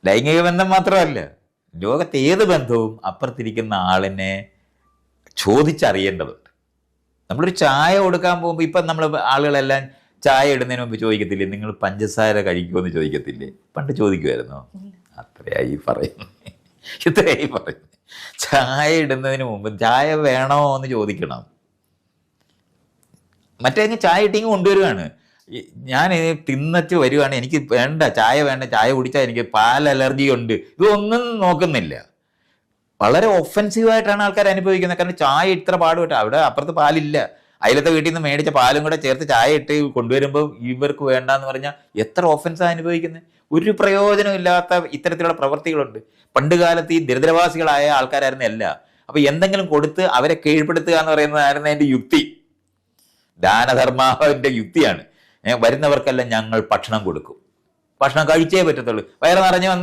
ലൈംഗിക ബന്ധം മാത്രമല്ല, ലോകത്തെ ഏത് ബന്ധവും അപ്പുറത്തിരിക്കുന്ന ആളിനെ ചോദിച്ചറിയേണ്ടതുണ്ട്. നമ്മളൊരു ചായ കൊടുക്കാൻ പോകുമ്പോൾ ഇപ്പം നമ്മൾ ആളുകളെല്ലാം ചായ ഇടുന്നതിന് മുമ്പ് ചോദിക്കത്തില്ലേ, നിങ്ങൾ പഞ്ചസാര കഴിക്കുമോ എന്ന് ചോദിക്കത്തില്ലേ? പണ്ട് ചോദിക്കുമായിരുന്നോ? അത്രയായി പറയുന്നു, ഇത്രയായി പറയുന്നു. ചായ ഇടുന്നതിന് മുമ്പ് ചായ വേണോ എന്ന് ചോദിക്കണം. മറ്റേ ചായ ഇട്ടിങ്ങ് കൊണ്ടുവരികയാണ്. ഞാൻ തിന്നിട്ട് വരുവാണ്, എനിക്ക് വേണ്ട ചായ വേണ്ട, ചായ കുടിച്ചാൽ എനിക്ക് പാൽ അലർജി ഉണ്ട്, ഇതൊന്നും നോക്കുന്നില്ല. വളരെ ഒഫൻസീവായിട്ടാണ് ആൾക്കാർ അനുഭവിക്കുന്നത്. കാരണം ചായ ഇത്ര പാടുപെട്ട്, അവിടെ അപ്പുറത്ത് പാലില്ല, അയലത്തെ വീട്ടിൽ നിന്ന് മേടിച്ച പാലും കൂടെ ചേർത്ത് ചായ ഇട്ട് കൊണ്ടുവരുമ്പോൾ ഇവർക്ക് വേണ്ടാന്ന് പറഞ്ഞാൽ എത്ര ഒഫൻസാണ് അനുഭവിക്കുന്നത്. ഒരു പ്രയോജനമില്ലാത്ത ഇത്തരത്തിലുള്ള പ്രവൃത്തികളുണ്ട്. പണ്ട് കാലത്ത് ഈ ദരിദ്രവാസികളായ ആൾക്കാരായിരുന്നു എല്ലാം. അപ്പൊ എന്തെങ്കിലും കൊടുത്ത് അവരെ കീഴ്പ്പെടുത്തുക എന്ന് പറയുന്നതായിരുന്നു അതിന്റെ യുക്തി. ദാനധർമാവിന്റെ യുക്തിയാണ്. വരുന്നവർക്കെല്ലാം ഞങ്ങൾ ഭക്ഷണം കൊടുക്കും, ഭക്ഷണം കഴിച്ചേ പറ്റത്തുള്ളൂ, വയറ് നിറഞ്ഞു വന്ന്